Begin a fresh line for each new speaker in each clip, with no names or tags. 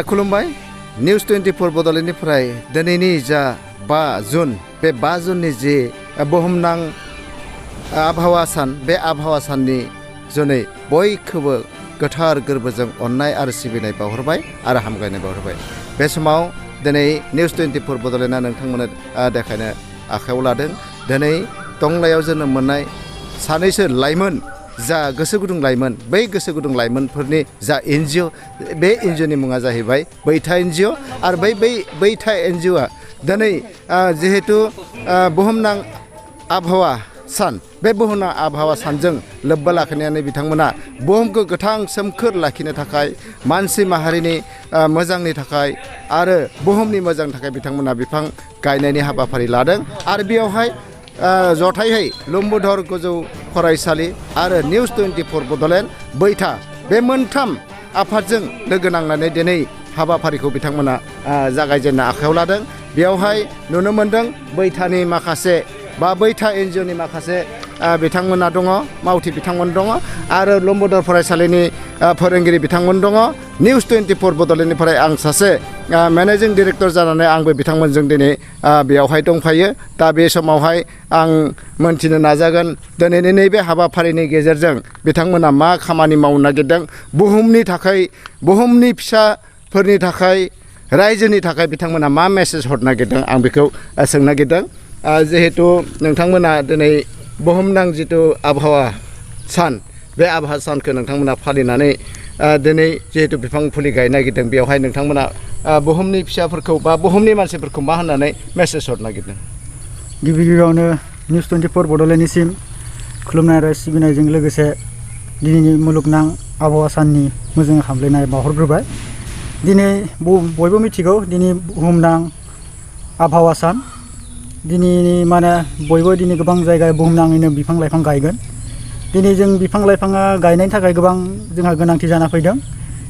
खुलुमबाय निउस 24 बड'लेण्डनिफ्राय दिनैनि जा 5 जुन बे 5 जुननि जि बुहुमनां आबहावा सान बे आबहावा साननि जुनै बयखौबो गोथार गोरबोजों अननाय आरो सिबिनाय बावहरबाय आरो हामगायनाय बावहरबाय। बे समाव दिनै निउस 24 बड'लेण्डआ नोंथांमोननो देखायनो आखायाव लादों। दिनै टंलायाव जोनोम मोननाय सानैसो लाइमोन जा गोसो गुदुं लाइमोन, बै गोसो गुदुं लाइमोनफोरनि जा एनजिअ, बे एनजिअनि मुङा जाहैबाय बैथा एनजिअ। आरो बैथा एनजिअआ दिनै जिहेतु बुहुमनां आबहावा सान, बे बुहुमनां आबहावा सानजों लोब्बा लाखिनानै बिथांमोना बुहुमखौ गोथां सोमखोर लाखिनो थाखाय, मानसि माहारिनि मोजांनि थाखाय आरो बुहुमनि मोजांनि थाखाय बिथांमोना बिफां गायनायनि हाबाफारि लादों। आरो बेयावहाय जथायहै लम्बोदर गोजौ फरायसालि आरो निउस 24 बड'लेण्ड बैथा बे मोनथाम आफादजों लोगो नांनानै दिनै हाबाफारिखौ बिथांमोना जागायजेननो आखायाव लादों। बेयावहाय नुनो मोन्दों बैथानि माखासे बैथा एनजिअनि माखासे बिथांमोना दङ, मावथि बिथांमोन दङ आरो लम्बोदर फरायसालिनि फोरोंगिरि बिथांमोन दङ। निउस 24 बड'लेण्डनिफ्राय आं सासे मेनेजिं डिरेक्टर जानानै आंबो बिथांमोनजों दिनै बेयावहाय दंफायो। दा बे समावहाय आं मोनथिनो नाजागोन दिनैनि नैबे हाबाफारिनि गेजेरजों बिथांमोना मा खामानि मावनो नागिरदों, बुहुमनि थाखाय, बुहुमनि फिसाफोरनि थाखाय, रायजोनि थाखाय बिथांमोना मा मेसेज हरनो नागिरदों, आं बेखौ सोंनो नागिरदों। जिहेतु नोंथांमोना दिनै बुहुमनां जिथु आबहावा सान, बे आबहावा सानखौ नोंथांमोना फालिनानै दिनै जिहेतु बिफां फुलि गायनो नागिरदों, बेवहाय नोंथांमोना बुहुमनि फिसाफोरखौ बा बुहुमनि मानसिफोरखौ मा होननानै मेसेज हरनो नागिरदों?
गिबि गिबियावनो निउस 24 बड'लेण्डनिसिम खुलुमनाय आरो सिबिनायजों लोगोसे दिनैनि मुलुगनां आबहावा साननि मोजां हामलायनाय बावहरग्रोबाय। दिनै बयबो मिथिगौ दिनै बुहुमनां आबहावा सान। दिनै बयबो दिनै गोबां जायगायाव बुहुमनाङैनो बिफां लाइफां गायगोन। दिनै जों बिफां लाइफाङा गायनायनि थाखाय गोबां जोंहा गोनांथि जाना फैदों।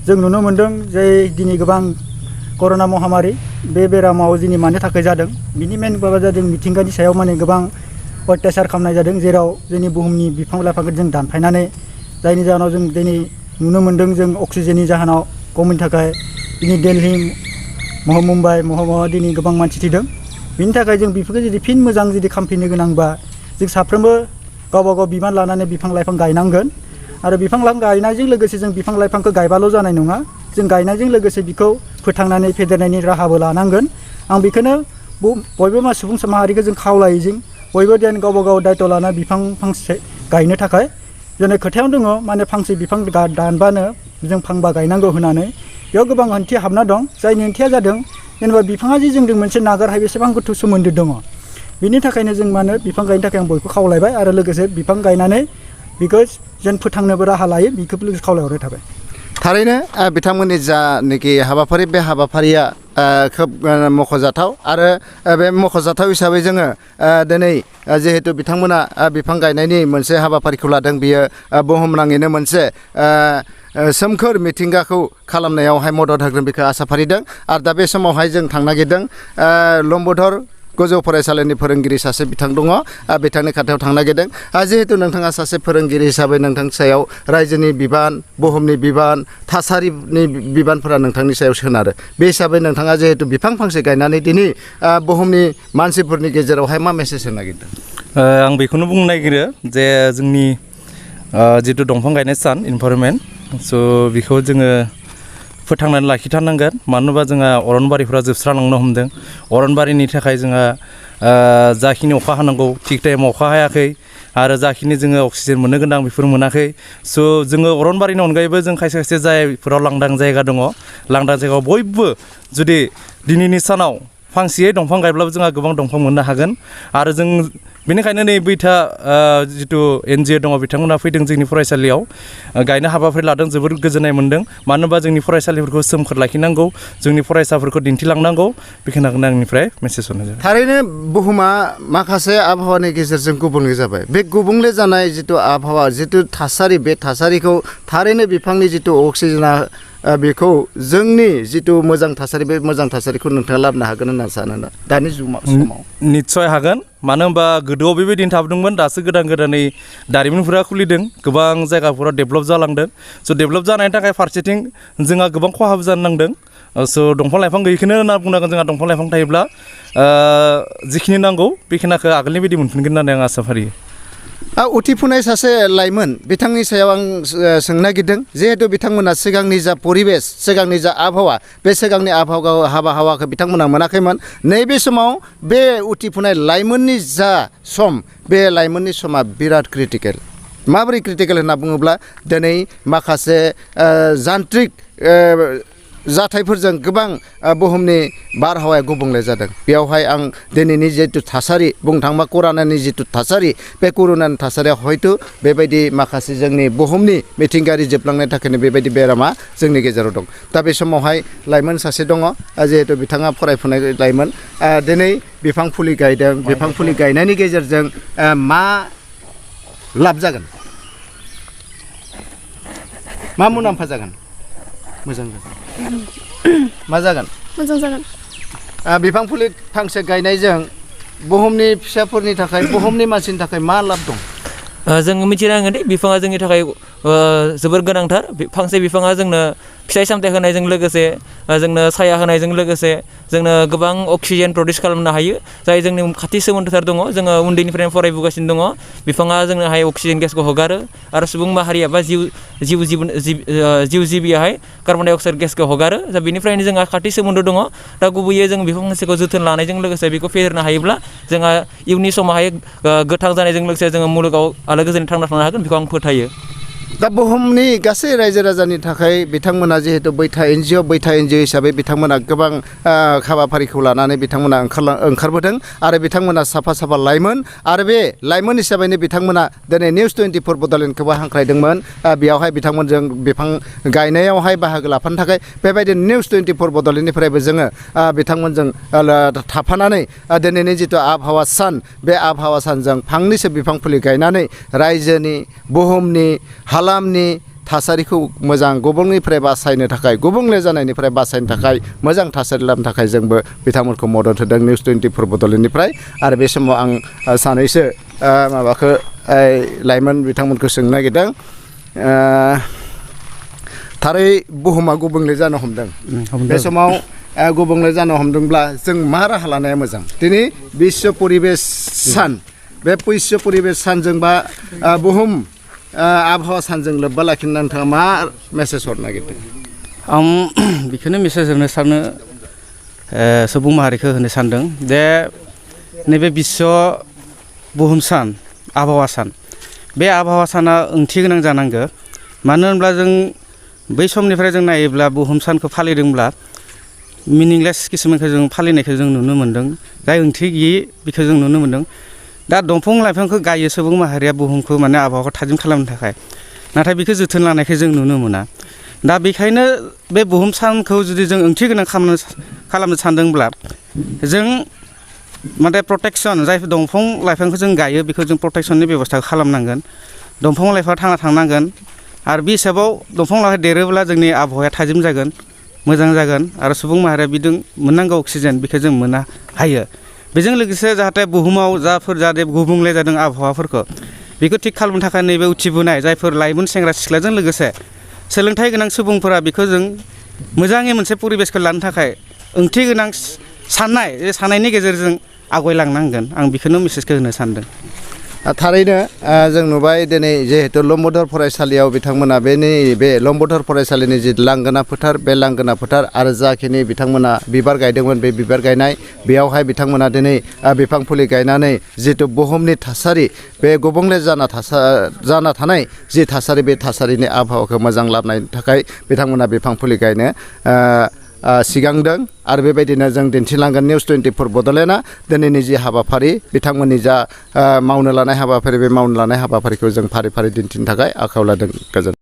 जों नुनो मोन्दों जे दिनै गोबां कर'ना महामारि बे बेरामाव दिनै मानो थाखाय जादों, बिनि मेन माबा जादों मिथिंगानि सायाव गोबां अत्याचार खालामनाय जादों, जेराव जोंनि बुहुमनि बिफां लाइफांखौ जों दानफायनानै, जायनि जाहोनाव जों दिनै नुनो मोन्दों जों अक्सिजेननि जाहोनाव खमनि थाखाय दिनै दिल्ली, मुम्बाइ, दिनै गोबां मानसि थैदों। बिनि थाखाय जों बेफोरखौ जुदि फिन मोजां जुदि खालामफिननो गोनांबा जों साफ्रोमबो गावबा गाव बिबान लानानै बिफां लाइफां गायनांगोन। आरो बिफां लाइफां गायनायजों लोगोसे जों बिफां लाइफांखौ गायबाल' जानाय नङा, जों गायनायजों लोगोसे बिखौ फोथांनानै फेदेरनायनि राहाबो लानांगोन। आं बेखौनो बयबो सुबुं माहारिखौ जों खावलायो, जों बयबो जेन गावबा गाव दायथ' लाना बिफां फांसे गायनो थाखाय। जोंनि खोथायाव दङ फांसे बिफां दानबानो जों फांबा गायनांगौ होननानै। बेयाव गोबां ओंथि हाबना दं, जायनि ओंथिया जादों जेनेबा बिफाङा जे जोंजों मोनसे नागारहायै बेसेबां गोथौ सोमोन्दो दङ। बिनि थाखायनो जों बिफां गायनो थाखाय आं बयखौ खावलायबाय आरो लोगोसे बिफां गायनानै बेखौ जेन फोथांनोबो राहा लायो, बेखौबो लोगोसे खावलायहरनाय थाबाय।
थारैनो बिथांमोननि जानाखि हाबाफारि, बे हाबाफारिया खोब मख'जाथाव। आरो बे मख'जाथाव हिसाबै जोङो दिनै जिहेतु बिथांमोना बिफां गायनायनि मोनसे हाबाफारिखौ लादों, बियो बुहुमनाङैनो मोनसे सोमखोर मिथिंगाखौ खालामनायावहाय मदद होगोन बेखौ आसा फारिदों। आरो दा बे समावहाय जों थांनो नागिरदों लम्बोदर गोजौ फरायसालिनि फोरोंगिरि सासे बिथां दङ, बिथांनि खाथियाव थांनो नागिरदों। जिहेतु नोंथाङा सासे फोरोंगिरि हिसाबै नोंथांनि सायाव रायजोनि बिबान, बुहुमनि बिबान, थासारिनि बिबानफोरा नोंथांनि सायाव सोनारो। बे हिसाबै नोंथाङा जिहेतु बिफां फांसे गायनानै दिनै बुहुमनि मानसिफोरनि गेजेरावहाय मा मेसेज होनो नागिरदों?
आं बेखौनो बुंनो नागिरो जे जोंनि जिथु दंफां गायनाय सान इनभाइरनमेन्ट, बेखौ जोङो फोथांनानै लाखिथारनांगोन। मानो होनोबा जोंहा अरनबारिफोरा जोबस्रांलांनो हमदों। अरनबारिनि थाखाय जोंहा जाखिनि अखा हानांगौ थिग टाइमाव अखा हायाखै, आरो जाखिनि जोङो अक्सिजेन मोननो गोनां बेफोर मोनाखै। जोङो अरनबारिनि अनगायैबो जों खायसे खायसे जायफोराव लांदां जायगा दङ, लांदां जायगायाव बयबो जुदि दिनैनि सानाव फांसेयै दंफां गायब्लाबो जोंहा गोबां दंफां मोननो हागोन। आरो जों बेनिखायनो नै बैथा जिथु एनजिअ दङ, बिथांमोना फैदों जोंनि फरायसालियाव गायनो हाबाफारि लादों, जोबोर गोजोननाय मोन्दों। मानो होनबा जोंनि फरायसालिफोरखौ सोमखोर लाखिनांगौ, जोंनि फरायसाफोरखौ दिन्थिलांनांगौ, बेखिनिखौनो आंनिफ्राय मेसेज हरनाय जाबाय।
थारैनो बुहुमा माखासे आबहावानि गेजेरजों गुबुंले जाबाय। बे गुबुंले जानाय जिथु आबहावा, जिथु थासारि, बे थासारिखौ थारैनो बिफांनि जिथु अक्सिजेना बेखौ जोंनि जिथु मोजां थासारि बे मोजां थासारिखौ नोंथाङा लाबोनो हागोन होनना सानो ना दानि समाव
निस्सय हागोन मानो होनबा गोदोआव बेबायदिनो थाबोदोंमोन दासो गोदानै दारिमिनफोरा खुलिदों गोबां जायगाफोरा डेभेलप जालांदों स' डेभेलप जानायनि थाखाय फारसेथिं जोंहा गोबां खहाबो जानो नांदों स' दंफां लाइफां गैयिखौनो होनना बुंनांगोन जोंहा दंफां लाइफां थायोब्ला जिखिनि नांगौ बेखिनिखौ आगोलनि बायदि मोनफिनगोन होननानै आं आसा फारियो
उथिफुनाय सासे लाइमोन बिथांनि सायाव आं सोंनो नागिरदों जिहेतु बिथांमोना सिगांनि जा परिबेस सिगांनि जा आबहावा बे सिगांनि आबहावाखौ बिथांमोना मोनाखैमोन नैबे समाव बे उथिफुनाय लाइमोननि जा सम बे लाइमोननि समा बिराद क्रिटिकेल माबोरै क्रिटिकेल होनना बुङोब्ला दिनै माखासे जान्त्रिक जाथायफोरजों गोबां बुहुमनि बारहावाया गुबुंले जादों बेयावहाय आं दिनैनि जितु थासारि बुंनो थाङोबा कर'नानि जितु थासारि बे कर'नानि थासारिया हयथ' बेबायदि माखासे जोंनि बुहुमनि मिथिंगायारि जोबलांनायनि थाखायनो बेबायदि बेरामा जोंनि गेजेराव दं दा बे समावहाय लाइमोन सासे दङ जिहेतु बिथाङा फरायफुनाय लाइमोन दिनै बिफां फुलि गायदों बिफां फुलि गायनायनि गेजेरजों मा लाब जागोन मा मुलाम्फा जागोन मोजां जागोन मा जागोन
मोजां जागोन
बिफां फुलि फांसे गायनायजों बुहुमनि फिसाफोरनि थाखाय बुहुमनि मानसिनि थाखाय मा लाब दं
जों मिथिनांगोन दि बिफाङा जोंनि थाखाय जोबोर गोनांथार फांसे बिफाङा जोंनो फिथाइ सामथाइ होनायजों लोगोसे जोंनो साया होनायजों लोगोसे जोंनो गोबां अक्सिजेन प्रडिउस खालामनो हायो जाय जोंनि खाथि सोमोन्दोथार दङ जोङो उन्दैनिफ्रायनो फरायबोगासिनो दङ बिफाङा जोंनोहाय अक्सिजेन गेसखौ हगारो आरो सुबुं माहारिया बा जिउ जिबियाहाय कार्बन डाइ अक्साइड गेसखौ हगारो दा बेनिफ्रायनो जोंहा खाथि सोमोन्दो दङ दा गुबैयै जों बिफां फांसेखौ जोथोन लानायजों लोगोसे बेखौ फेहेरनो हायोब्ला जोंहा इयुननि समावहाय गोथां जानायजों लोगोसे जोङो मुलुगाव आलो गोजोनै थांना थानो हागोन बेखौ आं फोथायो
दा बुहुमनि गासै रायजो राजानि थाखाय बिथांमोना जिहेतु बैथा एनजिअ हिसाबै बिथांमोना गोबां हाबाफारिखौ लानानै बिथांमोना ओंखारबोदों आरो बिथांमोना साफा साफा लाइमोन आरो बे लाइमोन हिसाबैनो बिथांमोना दिनै निउस 24 बड'लेण्डखौबो हांख्रायदोंमोन बेयावहाय बिथांमोनजों बिफां गायनायावहाय बाहागो लाफानो थाखाय बेबायदि निउस 24 बड'लेण्डनिफ्रायबो जोङो बिथांमोनजों थाफानानै दिनैनि जिथु आबहावा सान बे आबहावा सानजों फांनैसो बिफां फुलि गायनानै रायजोनि बुहुमनि हालामनि थासारिखौ मोजां गुबुंनिफ्राय बासायनो थाखाय गुबुंले जानायनिफ्राय बासायनो थाखाय मोजां थासारि लाबोनो थाखाय जोंबो बिथांमोनखौ मदद होदों निउस 24 बड'लेण्डनिफ्राय आरो बे समाव आं सानैसो माबाखौ लाइमोन बिथांमोनखौ सोंनो नागिरदों थारै बुहुमा गुबुंले जानो हमदों बे समाव गुबुंले जानो हमदोंब्ला जों मा राहा लानाया मोजां दिनै बिश्व परिबेस सान बे बिश्व परिबेस सानजों बा बुहुम आबहावा सानजों लोब्बा लाखिनो नोंथाङा मा मेसेज हरनो नागिरदों
आं बेखौनो मेसेज होनो सानो सुबुं माहारिखौ होनो सानदों जे नैबे बिश्व बुहुम सान आबहावा सान बे आबहावा साना ओंथि गोनां जानांगौ मानो होनब्ला जों बै समनिफ्राय जों नायोब्ला बुहुम सानखौ फालिदोंब्ला मिनिंलेस किसुमानखौ जों फालिनायखौ जों नुनो मोन्दों जाय ओंथि गैयि बेखौ जों नुनो मोन्दों दा दंफां लाइफांखौ गायो सुबुं माहारिया बुहुमखौ माने आबहावाखौ थाजिम खालामनो थाखाय नाथाय बेखौ जोथोन लानायखौ जों नुनो मोना दा बेखायनो बे बुहुम सानखौ जुदि जों ओंथि गोनां खालामनो सानदोंब्ला जों माने प्रटेक्सन जाय दंफां लाइफांखौ जों गायो बेखौ जों प्रटेक्सननि बेब'स्था खालामनांगोन दंफां लाइफाङा थांना थांनांगोन आरो बे हिसाबाव दंफां लाइफां देरोब्ला जोंनि आबहावाया थाजिम जागोन मोजां जागोन आरो सुबुं माहारिया बिदों मोननांगौ अक्सिजेन बेखौ जों मोननो हायो बेजों लोगोसे जाहाथे बुहुमाव जाहाथे गुबुंले जादों आबहावाफोरखौ बेखौ थिग खालामनो थाखाय नैबे उथिबोनाय जायफोर लाइमोन सेंग्रा सिख्लाजों लोगोसे सोलोंथाइ गोनां सुबुंफोरा बेखौ जों मोजाङै मोनसे परिबेसखौ लानो थाखाय ओंथि गोनां साननायनि गेजेरजों आवगायलांनांगोन आं बेखौनो मेसेजखौ होनो सानदों
थारैनो जों नुबाय दिनै जिहेतु लम्बोदर फरायसालियाव बिथांमोना बे लम्बोदर फरायसालिनि जि लांगोना फोथार बे लांगोना फोथार आरो जाखिनि बिथांमोना बिबार गायदोंमोन बे बिबार गायनाय बेयावहाय बिथांमोना दिनै बिफां फुलि गायनानै जितु बुहुमनि थासारि बे गुबुंले जाना थानाय जि थासारि बे थासारिनि आबहावाखौ मोजां लाबोनायनि थाखाय बिथांमोना बिफां फुलि गायनो सिगांदों आरो बेबायदिनो जों दिन्थिलांगोन निउस 24 बड'लेण्डआ दिनैनि जि हाबाफारि बिथांमोननि जा मावनो लानाय हाबाफारि बे मावनो लानाय हाबाफारिखौ जों फारि फारि दिन्थिनो थाखाय आखायाव लादों गोजोन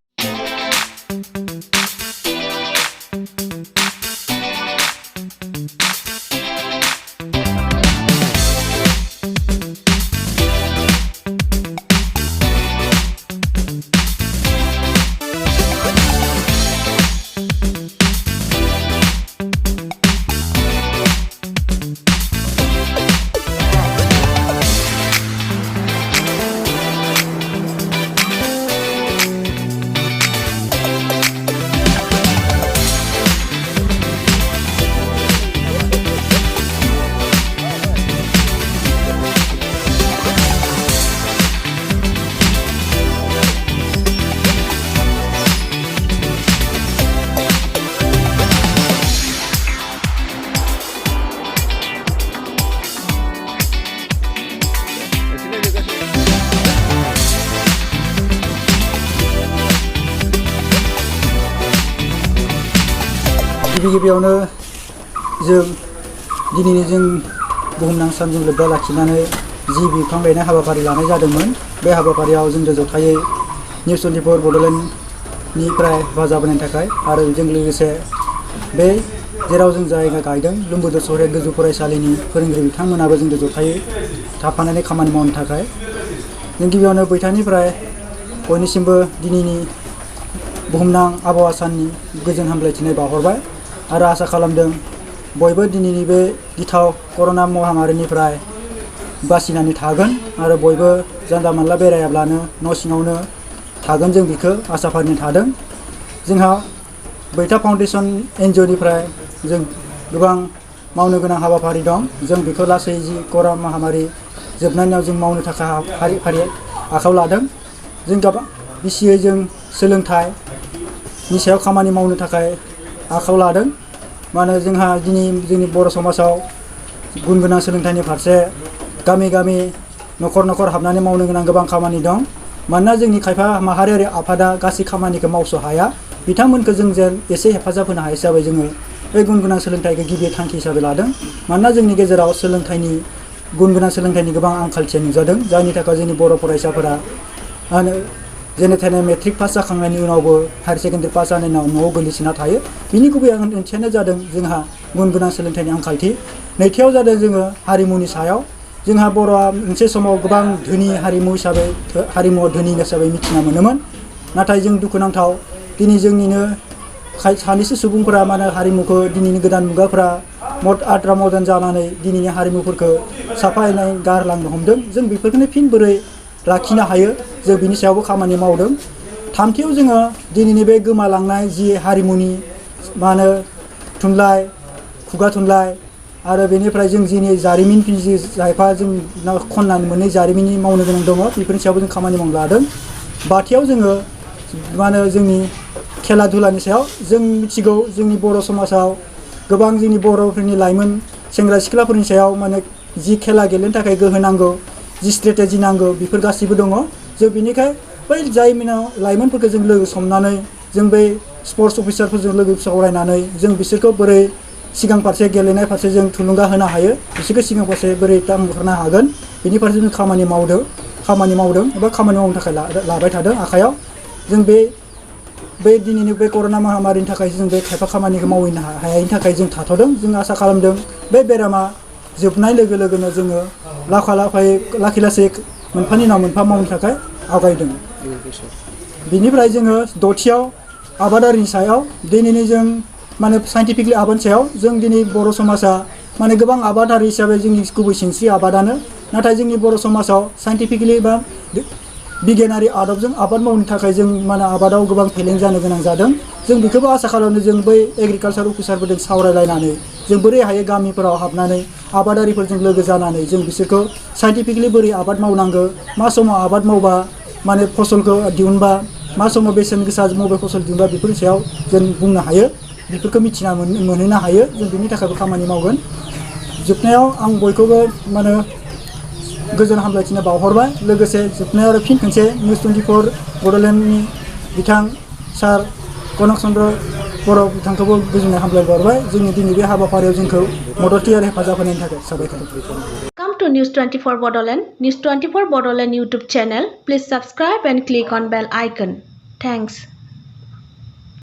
गिबियावनो जों दिनैनि जों बुहुमनां सानजों लोब्बा लाखिनानै जि बिफां गायनाय हाबाफारि लानाय जादोंमोन बे हाबाफारियाव जों जथायै निउस 24 बड'लेण्डनिफ्राय हेफाजाब होनायनि थाखाय आरो जों लोगोसे बे जेराव जों जायगा गायदों लुम्बुदर सहर गोजौ फरायसालिनि फोरोंगिरि बिथांमोनाबो जों जथायै थाफानानै खामानि मावनो थाखाय जों गिबियावनो बैथानिफ्राय बयनिसिमबो दिनैनि बुहुमनां आबहावा साननि गोजोन हामलायथिनाय बावहरबाय आरो आसा खालामदों बयबो दिनैनि बे गिथाव कर'ना महामारिनिफ्राय बासिनानै थागोन आरो बयबो जानला मानला बेरायाब्लानो न' सिङावनो थागोन जों बेखौ आसा फारिनो थादों। जोंहा बैथा फाउन्डेसन एनजिअनिफ्राय जों गोबां मावनो गोनां हाबाफारि दं जों बेखौ लासै जि कर'ना महामारि जोबनायाव जों मावनो थाखाय फारि आखायाव लादों। जों गोबां बिसियै जों सोलोंथाइनि सायाव खामानि मावनो थाखाय आखायाव लादों। मानो जोंहा दिनै जोंनि बर' समाजाव गुन गोनां सोलोंथाइनि फारसे गामि गामि न'खर न'खर हाबनानै मावनो गोनां गोबां खामानि दं। मानोना जोंनि खायफा माहारियारि आफादा गासै खामानिखौ मावस' हाया बिथांमोनखौ जों जेन एसे हेफाजाब होनो हायो हिसाबै जोङो बे गुन गोनां सोलोंथाइखौ गिबि थांखि हिसाबै लादों। मानोना जोंनि गेजेराव सोलोंथाइनि गुन गोनां सोलोंथाइनि गोबां आंखालथिया नुजादों जायनि थाखाय जोंनि बर' फरायसाफोरा जेने थेने मेट्रिक पास जाखांनायनि उनावबो हायार सेकेन्डारि पास जानायनि उनाव न'आव गोलैसोना थायो। बिनि गुबै ओंथियानो जादों जोंहा गुन गोनां सोलोंथाइनि आंखालथि। नैथियाव जादों जोङो हारिमुनि सायाव जोंहा बर'आ मोनसे समाव गोबां धोनि हारिमु हिसाबै हारिमुआव धोनि हिसाबै मिथिना मोनोमोन। नाथाय जों दुखुनांथाव दिनै जोंनिनो सानैसो सुबुंफोरा माने हारिमुखौ दिनैनि गोदान मुगाफ्रा आद्रा मदार्न जानानै दिनैनि हारिमुफोरखौ साफायै गारलांनो हमदों। जों बेफोरखौनो फिन बोरै लाखिनो हायो जों बिनि सायावबो खामानि मावदों। थामथियाव जोङो दिनैनि बे गोमालांनाय जि हारिमुनि थुनलाइ खुगा थुनलाइ आरो बेनिफ्राय जों जोंनि जारिमिन जि जायफा जों खननानै मोननै जारिमिननि मावनो गोनां दङ बेफोरनि सायावबो जों खामानि मावनो लादों। बाथियाव जोङो जोंनि खेला दुलानि सायाव जों मिथिगौ जोंनि बर' समाजाव गोबां जोंनि बर'फोरनि लाइमोन सेंग्रा सिख्लाफोरनि सायाव जि खेला गेलेनो थाखाय गोहो नांगौ जि स्ट्रेटेजि नांगौ बेफोर गासिबो दङ। जों बिनिखाय बै लाइमोनफोरखौ जों लोगो हमनानै जों बै स्पर्ट्स अफिसारफोरजों लोगो सावरायनानै जों बिसोरखौ बोरै सिगां फारसे गेलेनाय फारसे जों थुलुंगा होनो हायो बिसोरखौ सिगां फारसे बोरै दांहरनो हागोन बिनि फारसे जों खामानि मावदों एबा खामानि मावनो थाखाय लाबाय थादों आखायाव। जों बे दिनैनि बे कर'ना महामारिनि थाखाय जों बे खायफा खामानिखौ मावनो हायैनि थाखाय जों थाथ'दों। जों आसा खालामदों बे बेरामा जोबनाय लोगो लोगोनो जोङो लासै लासै मोनफानि उनाव मोनफा मावनो थाखाय आवगायदों। बिनिफ्राय जोङो दथियाव आबादारिनि सायाव दिनैनि जों साइन्टिफिकलि आबादनि सायाव जों दिनै बर' समाजा गोबां आबादारि हिसाबै जोंनि गुबै सिनस्रि आबादानो। नाथाय जोंनि बर' समाजाव साइन्टिफिकलि बा बिगियानारि आदबजों आबाद मावनो थाखाय जों आबादाव गोबां फेलें जानो गोनां जादों। जों बेखौबो आसा खालामो जों बै एग्रिकालसार अफिसारफोरजों सावरायलायनानै जों बोरै हायो गामिफोराव हाबनानै आबादारिफोरजों लोगो जानानै जों बिसोरखौ साइन्टिफिकलि बोरै आबाद मावनांगौ मा समाव आबाद मावबा फसलखौ दिहुनबा मा समाव बेसेन गोसा मबे फसल दिहुनबा बेफोरनि सायाव जों बुंनो हायो बेफोरखौ मिथिना मोनहोनो हायो। जों बिनि थाखायबो खामानि मावगोन। जोबनायाव आं बयखौबो गोजोन हामलायथिनो बावहरबाय। लोगोसे जोबनायाव आरो फिन खनसे निउस 24 बड'लेण्डनि बिथां सार कनक चन्द्र बर' बिथांखौबो गोजोननाय हामलायहरबाय जोंनि दिनै बे हाबाफारियाव जोंखौ मददथि आरो हेफाजाब होनायनि थाखाय साबायखर।
Come to News 24 Bodoland, News 24 Bodoland YouTube channel. Please subscribe and click on bell icon. Thanks.